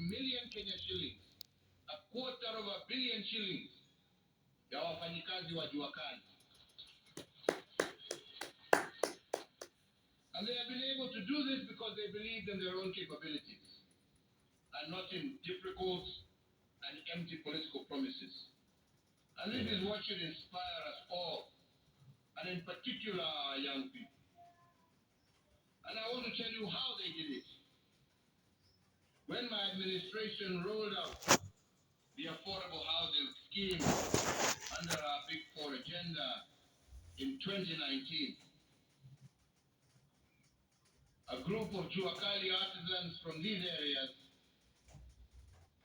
million Kenya shillings, a quarter of a billion shillings, ya wafanyikazi wa jua kali. And they have been able to do this because they believed in their own capabilities and not in difficult and empty political promises. And this is what should inspire us all, and in particular our young people. And I want to tell you how they did it. When my administration rolled out the affordable housing scheme under our Big Four agenda in 2019, a group of Juakali artisans from these areas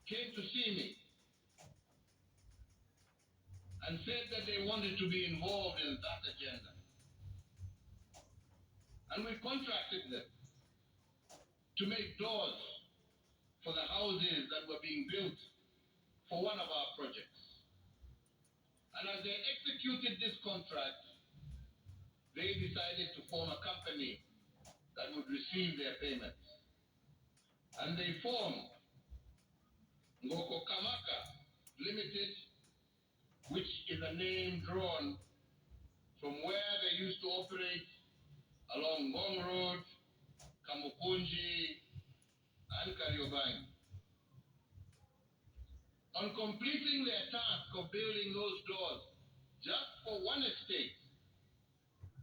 came to see me and said that they wanted to be involved in that agenda. And we contracted them to make doors for the houses that were being built for one of our projects. And as they executed this contract, they decided to form a company that would receive their payments. And they formed Ngoko Kamaka Limited, which is a name drawn from where they used to operate along Ngong Road, Kamukunji, and Kariobangi. On completing their task of building those doors just for one estate,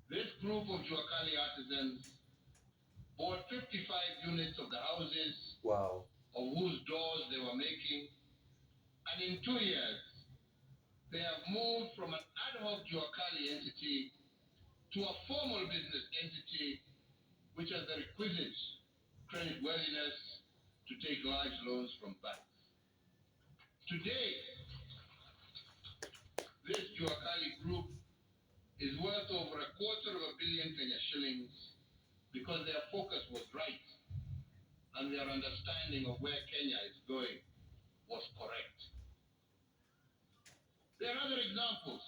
this group of Juakali artisans bought 55 units of the houses, of whose doors they were making, and in 2 years, they have moved from an ad hoc Juakali entity to a formal business entity which has the requisite credit worthiness to take large loans from banks. Today, this Juakali group is worth over a quarter of a billion Kenya shillings because their focus was right and their understanding of where Kenya is going was correct. There are other examples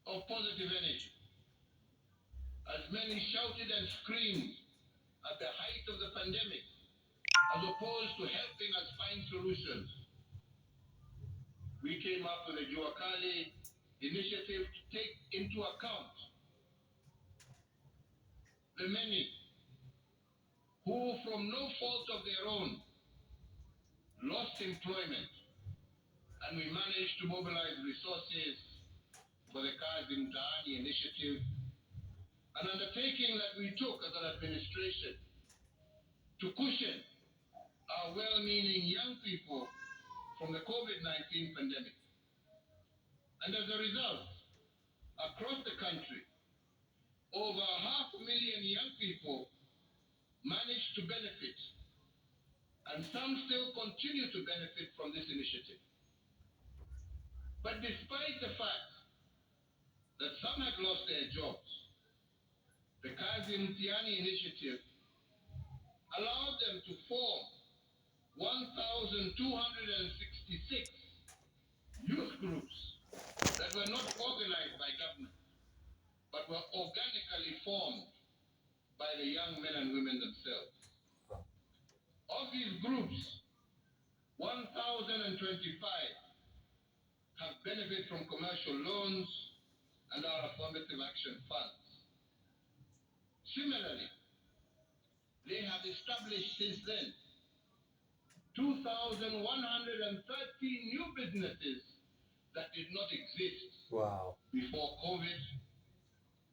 of positive energy. As many shouted and screamed at the height of the pandemic, as opposed to helping us find solutions, we came up with a Juakali initiative to take into account the many who, from no fault of their own, lost employment, and we managed to mobilize resources for the Kazi Mtaani initiative, an undertaking that we took as an administration to cushion our well-meaning young people from the COVID-19 pandemic. And as a result, across the country, over 500,000 young people managed to benefit, and some still continue to benefit from this initiative. But despite the fact that some had lost their jobs, the Kazi Mtiani initiative allowed them to form 1,266 youth groups that were not organized by government, but were organically formed by the young men and women themselves. Of these groups, 1,025 have benefited from commercial loans and our affirmative action funds. Similarly, they have established since then 2,113 new businesses that did not exist before COVID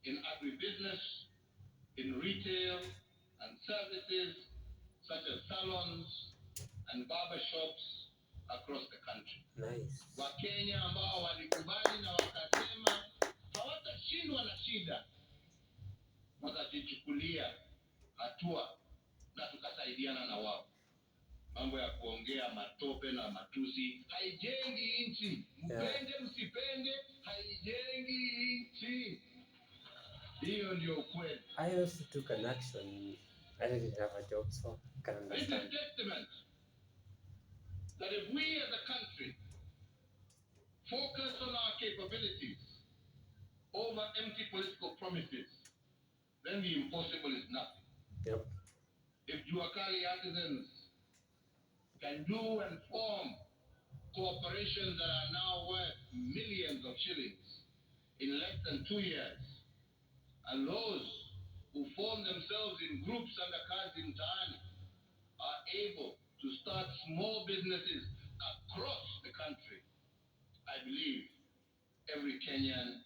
in agribusiness, in retail and services such as salons and barber shops across the country. Nice. Wakenya ambao walikubali na wakasema hawatashindwa na shida, wakajichukulia hatua na tukasaidiana na wao. Mambo ya kuongea matope na matusi haijengi nchi. Mpende msipende, haijengi nchi. Hiyo ndio ukweli. I also took an action. I didn't have a job, so I can understand. This is testament that if we as a country focus on our capabilities over empty political promises, then the impossible is nothing. Yep. If Juakali artisans can do and form corporations that are now worth millions of shillings in less than 2 years. And those who form themselves in groups under Kazim Taani are able to start small businesses across the country. I believe every Kenyan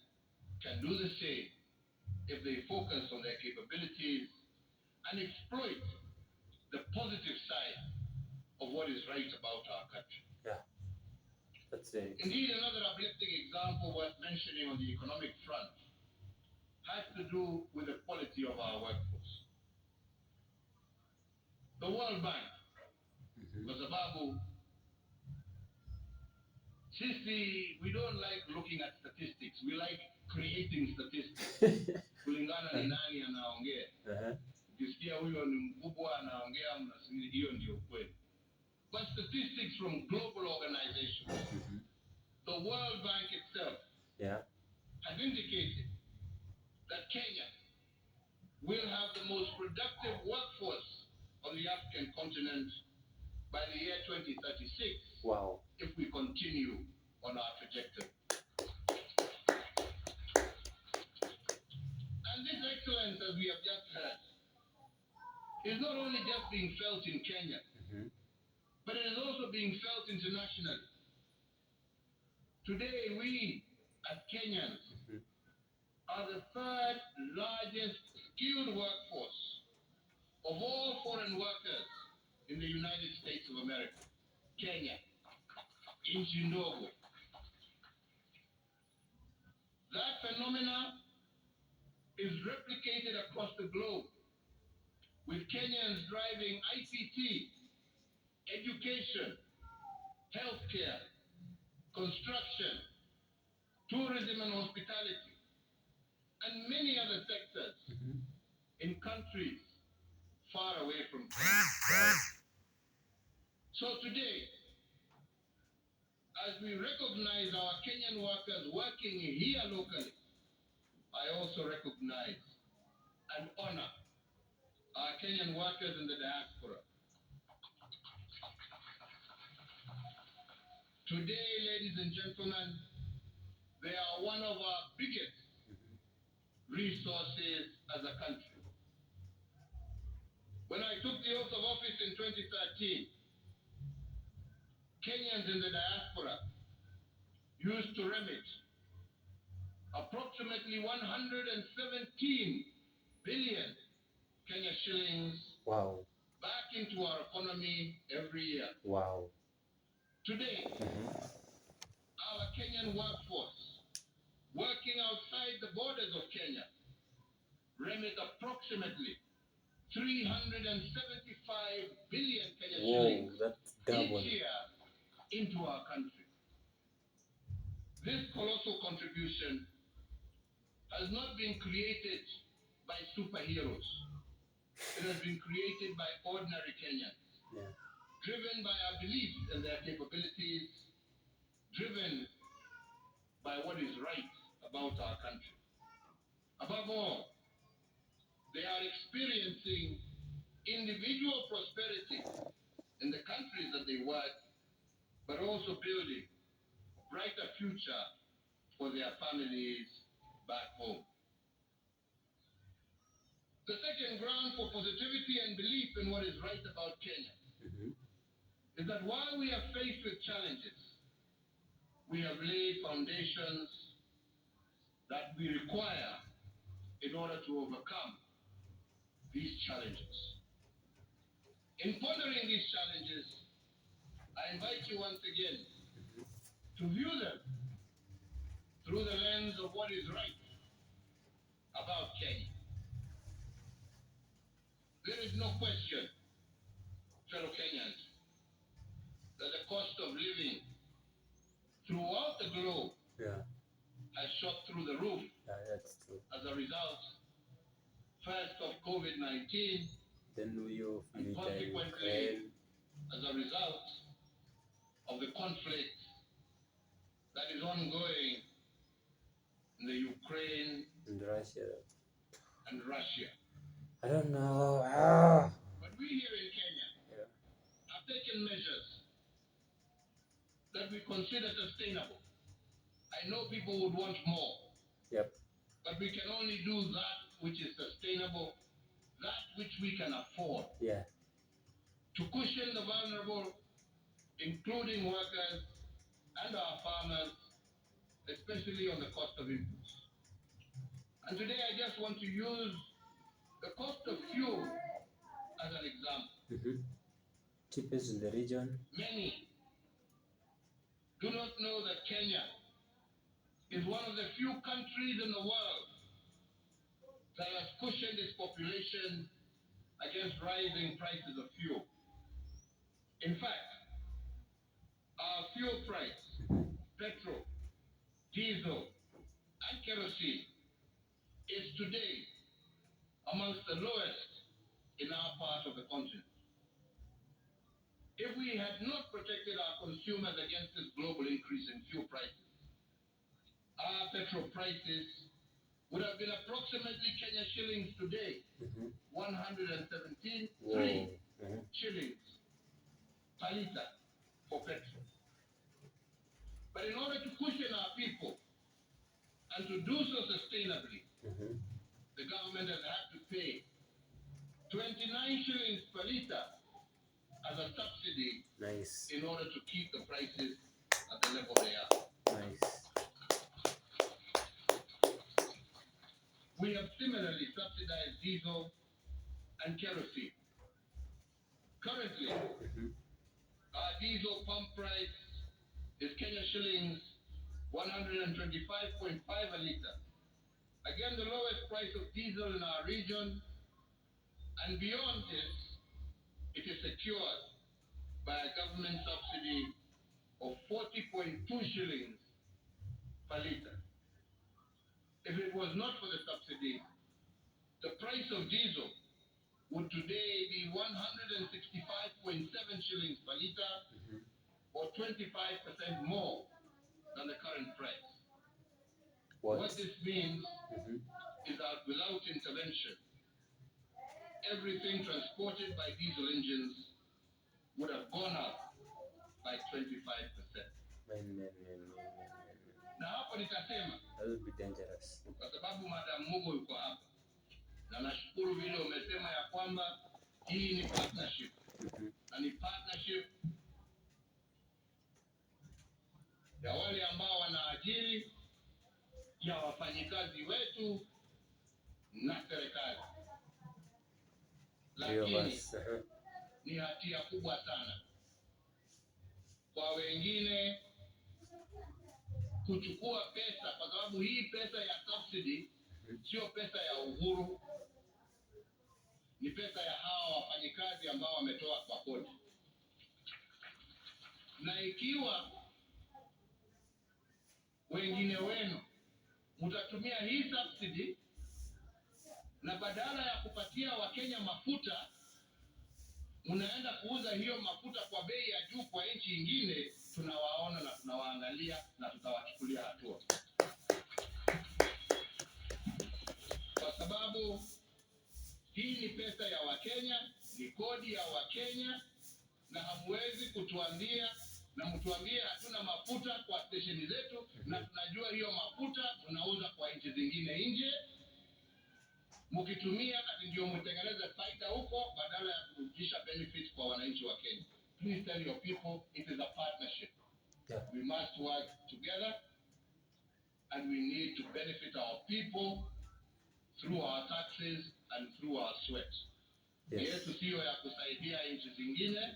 can do the same if they focus on their capabilities and exploit the positive side of what is right about our country. Yeah, that's it. Indeed, another uplifting example worth mentioning on the economic front has to do with the quality of our workforce. The World Bank, kwa sababu sisi, we don't like looking at statistics. We like creating statistics. Kulingana ni nani anaongea. Ukisikia huyo ni mkubwa anaongea, mnafikiri hiyo ndio kweli. But statistics from global organizations, the World Bank itself, has indicated that Kenya will have the most productive workforce on the African continent by the year 2036. Wow. If we continue on our trajectory. And this excellence, as we have just heard, is not only just being felt in Kenya, but it is also being felt internationally. Today, we, as Kenyans, are the third largest skilled workforce of all foreign workers in the United States of America. Kenya, nchi ndogo. That phenomena is replicated across the globe, with Kenyans driving ICT, education, healthcare, construction, tourism and hospitality, and many other sectors in countries far away from Kenya. So today, as we recognize our Kenyan workers working here locally, I also recognize and honor our Kenyan workers in the diaspora. Today, ladies and gentlemen, they are one of our biggest resources as a country. When I took the oath of office in 2013, Kenyans in the diaspora used to remit approximately 117 billion Kenya shillings back into our economy every year. Wow. Today, our Kenyan workforce working outside the borders of Kenya remit approximately 375 billion Kenya shillings that's double. each year into our country. This colossal contribution has not been created by superheroes. It has been created by ordinary Kenyans, driven by our belief in their capabilities, driven by what is right about our country. Above all, they are experiencing individual prosperity in the countries that they work, but also building a brighter future for their families back home. The second ground for positivity and belief in what is right about Kenya is that while we are faced with challenges, we have laid foundations that we require in order to overcome these challenges. In pondering these challenges, I invite you once again to view them through the lens of what is right about Kenya. There is no question, fellow Kenyans, that the cost of living throughout the globe has shot through the roof. That's true. As a result, first of COVID-19, then and consequently, as a result of the conflict that is ongoing in the Ukraine and Russia. I don't know. But we here in Kenya have taken measures consider sustainable. I know people would want more. Yep. But we can only do that which is sustainable, that which we can afford. Yeah. To cushion the vulnerable, including workers and our farmers, especially on the cost of inputs. And today I just want to use the cost of fuel as an example. Cheapest in the region. Many do not know that Kenya is one of the few countries in the world that has cushioned its population against rising prices of fuel. In fact, our fuel price, petrol, diesel, and kerosene is today amongst the lowest in our part of the continent. If we had not protected our consumers against this global increase in fuel prices, our petrol prices would have been approximately Kenya shillings today, 117 shillings per litre for petrol. But in order to cushion our people and to do so sustainably, the government has had to pay 29 shillings per litre as a subsidy. Nice. In order to keep the prices at the level they are. Nice. We have similarly subsidized diesel and kerosene. Currently, our diesel pump price is Kenya shillings 125.5 a litre. Again, the lowest price of diesel in our region, and beyond this, it is secured by a government subsidy of 40.2 shillings per litre. If it was not for the subsidy, the price of diesel would today be 165.7 shillings per litre, or 25% more than the current price. What this means is that without intervention, everything transported by diesel engines would have gone up by 25%. Na hapo nitasema, that would be dangerous. Kwa sababu Madam Mugo yuko hapa. Na nashukuru vile umesema ya kwamba hii ni partnership. Na ni partnership ya wale ambao wanaajiri, ya wafanyikazi wetu na serikali. Lakini ni hatia kubwa sana kwa wengine kuchukua pesa, kwa sababu hii pesa ya subsidy sio pesa ya Uhuru, ni pesa ya hawa wafanyikazi ambao wametoa kwa kodi. Na ikiwa wengine wenu mtatumia hii subsidy na badala ya kupatia Wakenya mafuta, unaenda kuuza hiyo mafuta kwa bei ya juu kwa nchi nyingine, tunawaona na tunawaangalia na tutawachukulia hatua. Kwa sababu hii ni pesa ya Wakenya, ni kodi ya Wakenya, na hamwezi kutuambia na mtuambie hatuna mafuta kwa stesheni zetu, na tunajua hiyo mafuta tunauza kwa nchi zingine nje. Mkitumia ati ndio mtengeneze faida huko badala ya kurudisha benefit kwa wananchi wa Kenya. Please tell your people it is a partnership. Yeah. We must work together and we need to benefit our people through our taxes and through our sweat. Yes. Yetu sio ya kusaidia nchi zingine.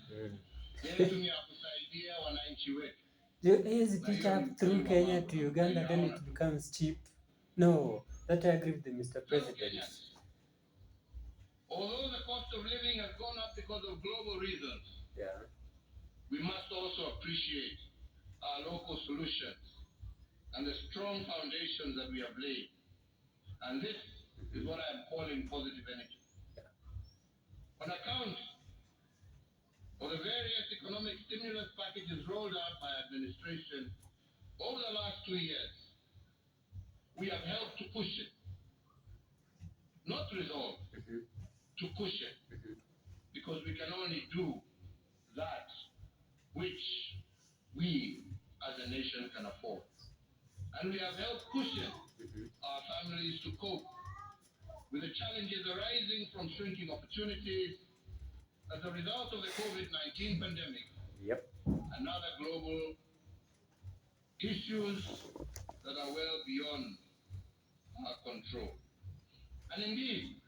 Yetu ni ya kusaidia wananchi wetu. Is it pick up through Kenya to Uganda, then it becomes cheap? No, that I agree with the Mr. President. Although the cost of living has gone up because of global reasons, yeah, we must also appreciate our local solutions and the strong foundations that we have laid. And this is what I am calling positive energy. On account of the various economic stimulus packages rolled out by administration over the last 2 years, we have helped to push it, not resolve, to push it, because we can only do that which we as can afford. And we have helped cushion our families to cope with the challenges arising from shrinking opportunities as a result of the COVID-19 pandemic. Yep. And other global issues that are well beyond our control. And indeed,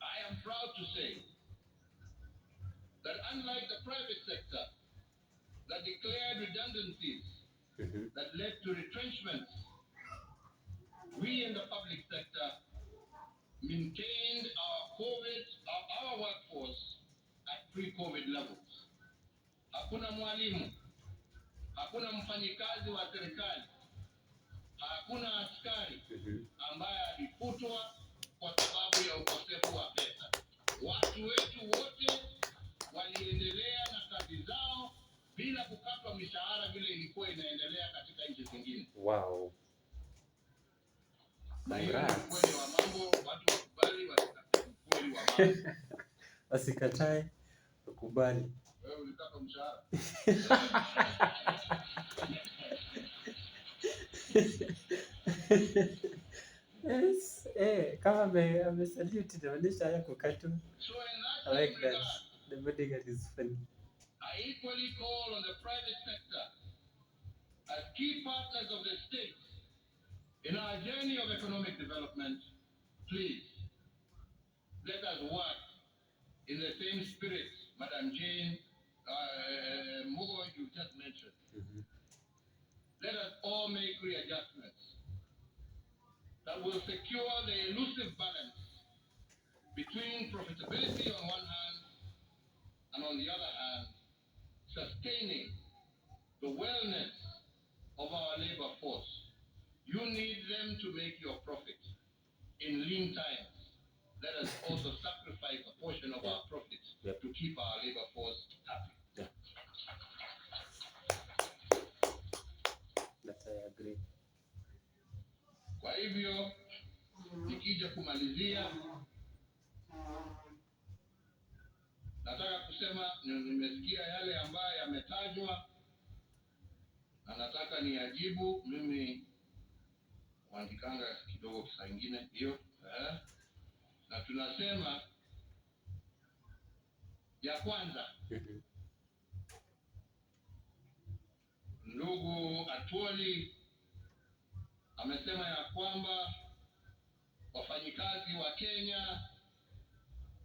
I am proud to say that unlike the private sector that declared redundancies that led to retrenchments, we in the public sector maintained our workforce at pre-COVID levels. Hakuna mwalimu, hakuna mfanyikazi wa serikali, hakuna askari ambaye alifutwa kwa sababu ya ukosefu wa pesa. Watu wetu wote waliendelea na kazi zao bila kukatwa mishahara vile ilikuwa inaendelea katika nchi zingine. Wow. Na hiyo ni ukweli wa mambo, watu wakubali, wasikatae ukweli wa mambo. Wasikatae, wakubali. Wewe ulikatwa mshahara. Yes, kama amesalute inaonyesha haya kukatwa. I like that. The bodyguard is funny. I equally call on the private sector as key partners of the state in our journey of economic development. Please, let us work in the same spirit Madam Jane Moore you just mentioned. Let us all make readjustments that will secure the elusive balance between profitability on one hand and on the other hand, sustaining the wellness of our labor force. You need them to make your profit. In lean times, let us also sacrifice a portion of our profits to keep our labor force happy. That I agree. Kwa hivyo, nikija kumalizia, nataka kusema nimesikia yale ambayo yametajwa na nataka niyajibu. Mimi waandikanga kidogo saa ingine hiyo na tunasema ya kwanza, ndugu Atwoli amesema ya kwamba wafanyikazi wa Kenya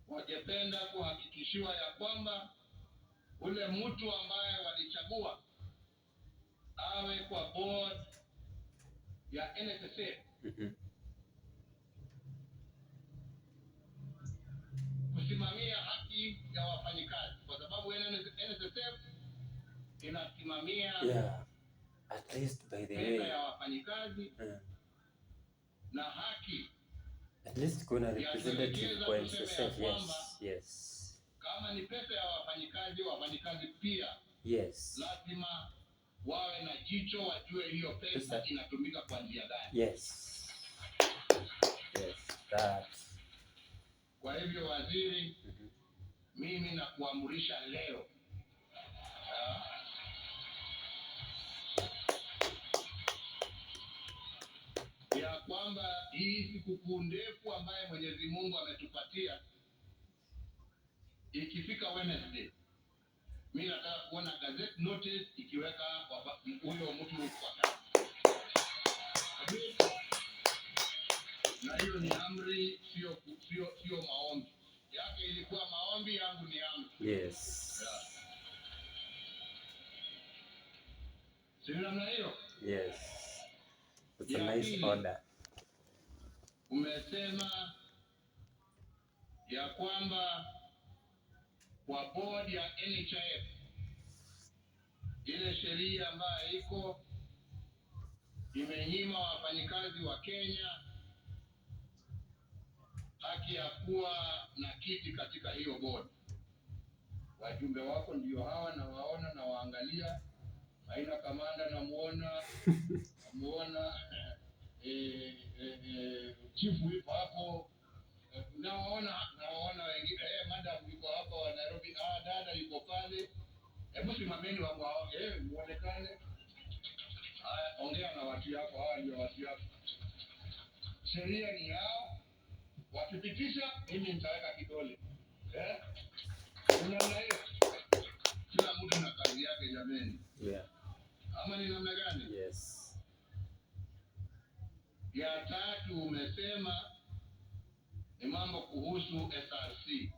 wangependa kuhakikishiwa ya kwamba ule mtu ambaye walichagua awe kwa board ya NSSF kusimamia haki ya wafanyikazi, kwa sababu NSSF inasimamia at least by the way way ya wafanyikazi na haki. At least kuna representative kwa NSSF. Yes. Kama ni pesa ya wafanyikazi pia lazima wawe na jicho, wajue hiyo pesa inatumika kwa njia gani. Yes, that. Kwa hivyo waziri, mimi nakuamurisha leo ya kwamba hii sikukuu ndefu ambaye Mwenyezi Mungu ametupatia ikifika Wednesday, mimi nataka kuona gazette notice ikiweka huyo mtu kwa kazi. Na hiyo ni amri, sio maombi. Yake ilikuwa maombi, yangu ni amri. Yes. Sio namna hiyo? Yes. It's a nice order. Umesema ya kwamba kwa board ya NHIF ile sheria ambayo iko imenyima wafanyikazi wa Kenya haki ya kuwa na kiti katika hiyo board. Wajumbe wako ndio hawa, na waona na waangalia, haina kamanda na muona chifu yuko hapo, nawaona wengine, madam yuko hapa wa Nairobi, dada yuko pale. Hebu simameni wangu hao, muonekane. ongea na watu yako, hawa ndio watu yako. Sheria ni yao, wakipitisha mimi nitaweka kidole. Kuna namna hiyo. Kila mtu na kazi yake jameni. Yeah. Ama ni namna gani? Yes. Ya tatu umesema ni mambo kuhusu SRC.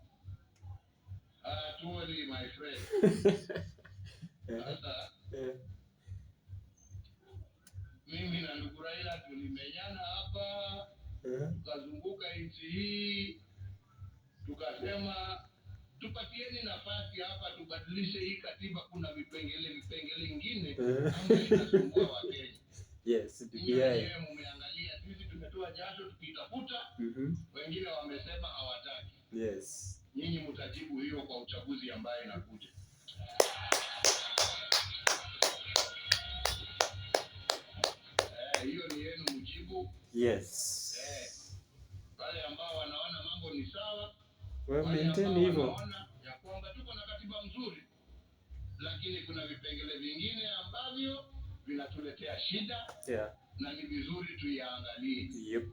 Tuoli my friend. Sasa mimi na ndugu Raila tulimenyana hapa, tukazunguka nchi hii, tukasema tupatieni nafasi hapa tubadilishe hii katiba, kuna vipengele vingine ambayo inasumbua Wakenya. Yes, BBI mumeangalia, sisi tumetoa jasho tukitafuta, wengine wamesema hawataki. Yes. Nyinyi mtajibu hiyo kwa uchaguzi ambaye inakuja. Hiyo ni yenu mjibu. Yes. Wale ambao wanaona mambo ni sawa, maintain hivyo. Wanaona ya kwamba tuko na katiba nzuri, lakini kuna vipengele vingine ambavyo vinatuletea shida. Yeah. Na ni vizuri tuiangalie. Yep.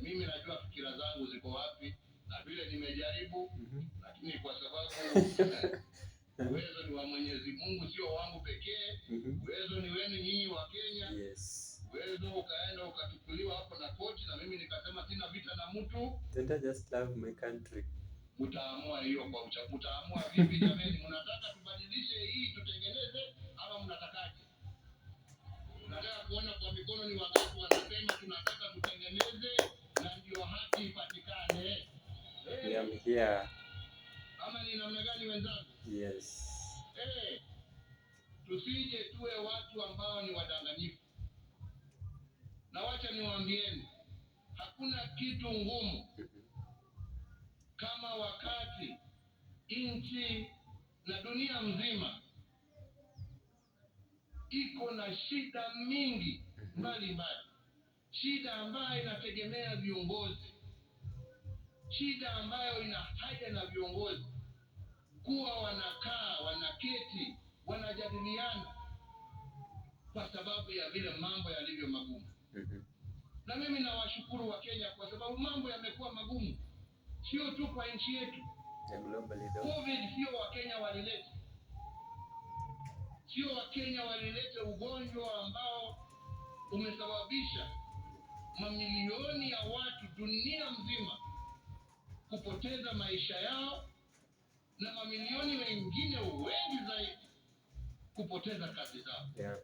Mimi najua fikira zangu ziko wapi na vile nimejaribu, lakini kwa sababu uwezo ni wa Mwenyezi Mungu, sio wangu pekee. Uwezo ni wenu nyinyi wa Kenya. Yes. Uwezo ukaenda ukachukuliwa hapo na koti, na mimi nikasema sina vita na mtu. I just love my country. Mtaamua hiyo kwa uchaguzi. Mtaamua vipi jameni? Mnataka tubadilishe hii tutengeneze ama mnatakaje? Nataka kuona kwa mikono ni wakati wanasema tunataka tutengeneze na ndio haki ipatikane. Yeah. Ama ni namna gani wenzangu? Yes. Tusije tuwe watu ambao ni wadanganyifu. Na wacha niwaambieni, hakuna kitu ngumu kama wakati nchi na dunia mzima iko na shida mingi mbalimbali. Shida ambayo inategemea viongozi. Shida ambayo ina haja na viongozi kuwa wanakaa, wanaketi, wanajadiliana kwa sababu ya vile mambo yalivyo magumu. Na mimi nawashukuru wa Kenya kwa sababu mambo yamekuwa magumu. Sio tu kwa nchi yetu. COVID sio wa Kenya walileta. Sio wa Kenya walileta ugonjwa ambao umesababisha mamilioni ya watu dunia mzima kupoteza maisha yao na mamilioni wengine wengi zaidi kupoteza kazi zao. Yeah.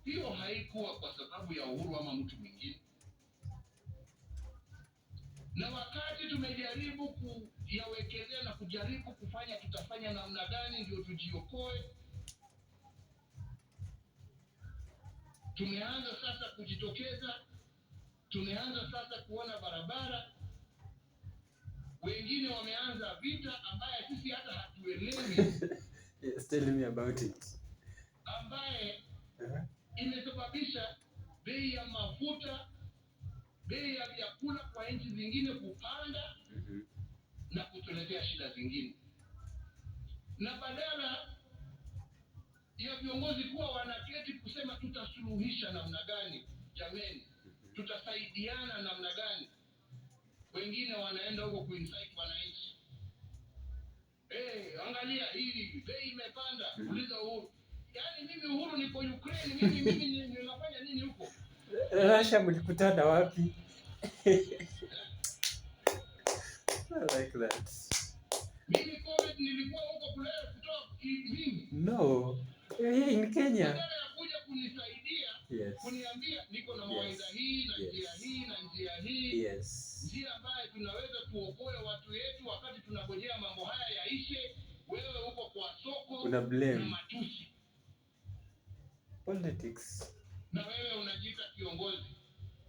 Hiyo haikuwa kwa sababu ya Uhuru ama mtu mwingine. Na wakati tumejaribu kuyawekelea na kujaribu kufanya tutafanya namna gani ndio tujiokoe, tumeanza sasa kujitokeza, tumeanza sasa kuona barabara. Wengine wameanza vita ambaye sisi hata hatuelewi. Yes, tell me about it. Ambaye imesababisha bei ya mafuta, bei ya vyakula kwa nchi zingine kupanda na kutuletea shida zingine. Na badala ya viongozi kuwa wanaketi kusema tutasuluhisha namna gani, jameni, tutasaidiana namna gani, wengine wanaenda huko kuinsight wananchi. Angalia hili, bei imepanda, uliza Uhuru. Yaani mimi Uhuru niko Ukraine, mimi ninafanya nini huko? Russia mlikutana wapi? I like that. Mimi COVID nilikuwa huko kulea kutoka mimi. No. You're in Kenya. Badala ya kuja kunisaidia, kuniambia niko na mawaidha hii na njia hii na njia hii. Njia ambayo tunaweza tuokoe watu wetu wakati tunangojea mambo haya yaishe. Wewe huko kwa soko una blame na matusi. Politics. Na wewe unajiita kiongozi.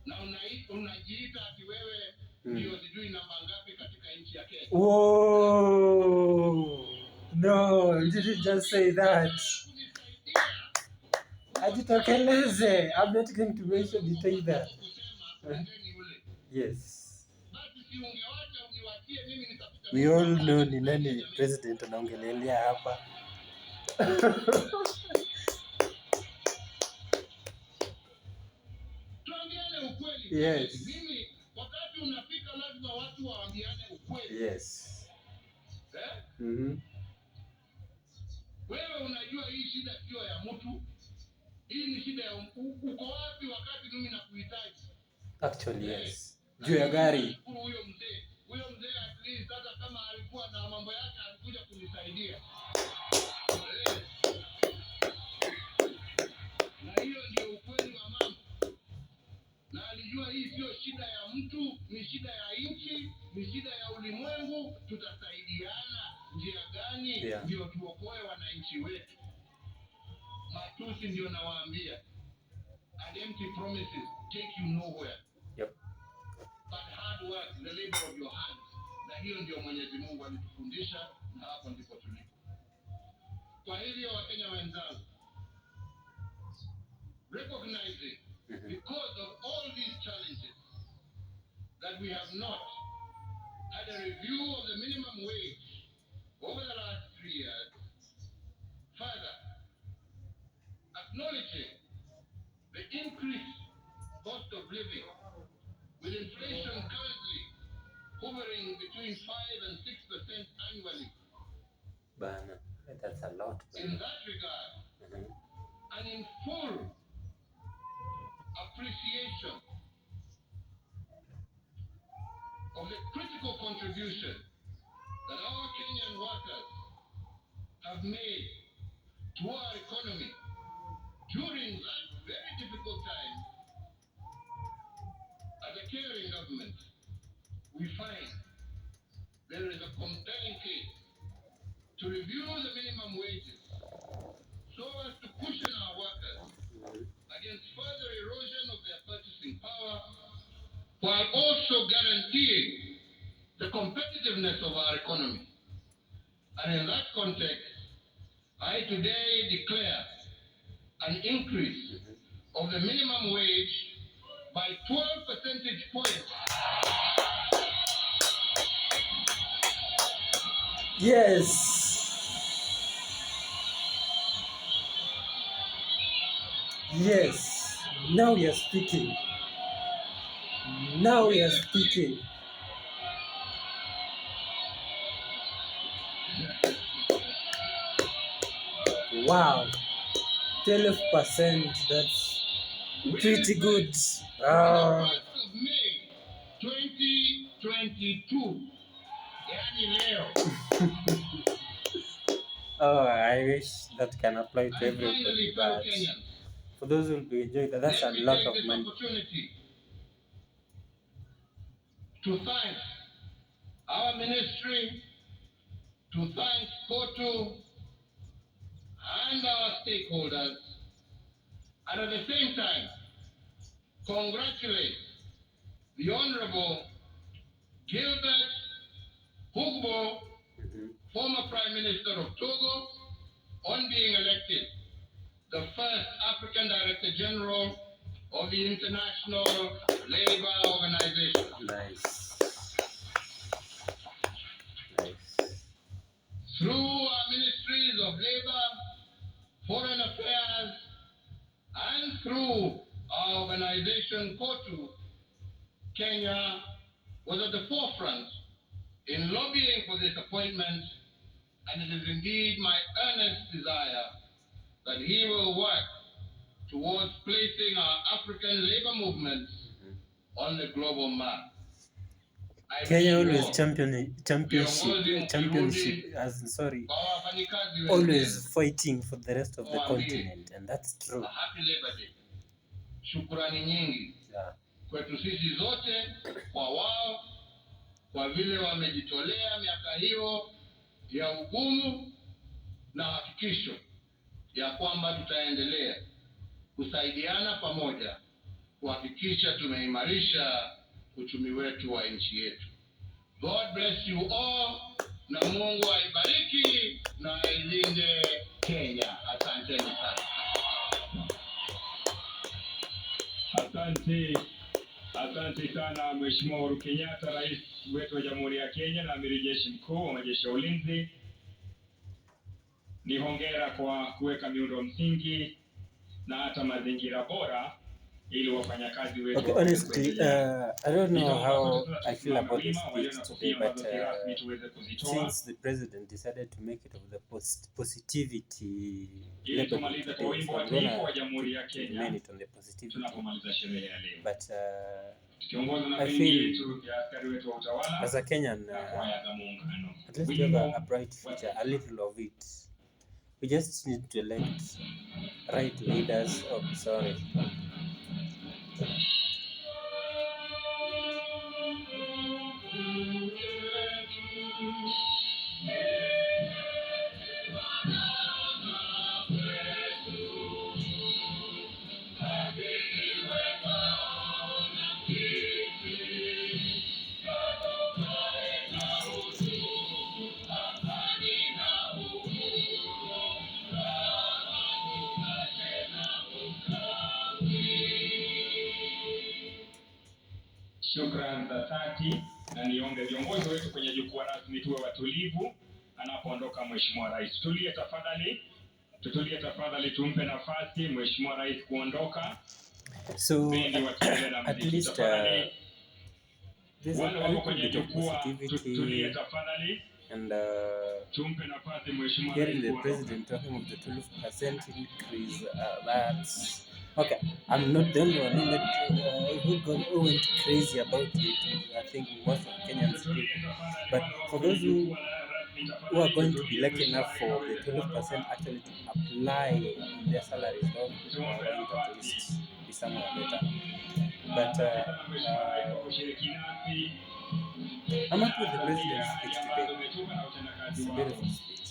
Na unajiita ati wewe ndio sijui namba ngapi katika nchi ya Kenya. Whoa. No, you didn't just say that. Ajitokeleze. I'm not going to mention it either. Yes. We all know ni nani president anaongelelea hapa. Yes. Mimi wakati unafika lazima watu waambiane ukweli. Yes. Wewe unajua hii shida sio ya mtu. Hii ni shida ya uko wapi wakati mimi nakuhitaji? Actually yes. Juu ya gari. Huyo mzee at least hata kama alikuwa na mambo yake alikuja kunisaidia. Na hiyo ndio ukweli wa mambo. Na alijua hii sio shida ya mtu, ni shida ya nchi, ni shida ya ulimwengu. Tutasaidiana njia gani ndio tuokoe wananchi wetu? Matusi ndio nawaambia. And empty promises take you nowhere. Yep. But hard work, the labor of your hands. Na hiyo ndio Mwenyezi Mungu alitufundisha na hapo ndipo tulipo. Kwa hivyo Wakenya wenzangu, recognizing because of all these challenges that we have not had a review of the minimum wage over the last 3 years, further acknowledging the increased cost of living with inflation currently hovering between 5 and 6% annually. Bana, that's a lot. In that regard, and in full appreciation of the critical contribution that our Kenyan workers have made to our economy during that very difficult time, as a caring government, we find there is a compelling case to review the minimum wages so as to cushion our workers against further erosion of their purchasing power, while also guaranteeing the competitiveness of our economy. And in that context, I today declare an increase of the minimum wage by 12 percentage points. Yes. Yes. Now you're speaking. Now you're speaking. Wow. 12%. That's pretty good. May 2022. Oh, I wish that can apply to everybody, but for those who will be enjoying that, that's a lot of money. To thank our ministry, to thank KOTU and our stakeholders, and at the same time, congratulate the Honorable Gilbert Hugbo, former Prime Minister of Togo, on being elected the first African Director General of the International Labour Organization. Nice. Through our ministries of labor, foreign affairs, and through our organization KOTU, Kenya was at the forefront in lobbying for this appointment, and it is indeed my earnest desire that he will work towards placing our African labor movements on the global map. Kenya always always fighting for the rest of the continent, and that's true. Happy Labor Day. Shukrani nyingi kwetu sisi zote, kwa wao, kwa vile wamejitolea miaka hiyo ya ugumu, na hakikisho ya kwamba tutaendelea kusaidiana pamoja kuhakikisha tumeimarisha uchumi wetu wa nchi yetu. God bless you all, na Mungu aibariki na ailinde Kenya. Asanteni sana. Asante sana Mheshimiwa Uhuru Kenyatta, Rais wetu wa Jamhuri ya Kenya na Amiri Jeshi Mkuu wa Majeshi ya Ulinzi. Ni hongera kwa kuweka miundo msingi na hata mazingira bora ili wafanyakazi wetu Okay, honestly, I don't know how I feel about the speech today, but since the president decided to make it of the positivity level today, so I'm gonna remain it on the positivity. But I feel as a Kenyan, at least we have a bright future, a little of it. We just need to elect right leaders. Oh, sorry. Shukrani za dhati, na niombe viongozi wetu kwenye jukwaa rasmi tuwe watulivu anapoondoka Mheshimiwa Rais. Tutulie tafadhali, tumpe nafasi Mheshimiwa Rais kuondoka. So at least there's a little bit of positivity, and hearing the president talking of the 12% increase, that's okay. I'm not the only one who went crazy about it. I think most of Kenyans did. But for those who are going to be lucky enough for the 12% actually to apply on their salaries, those who are going to at least be somewhere better. But I'm happy with the president's speech today. It's a beautiful speech.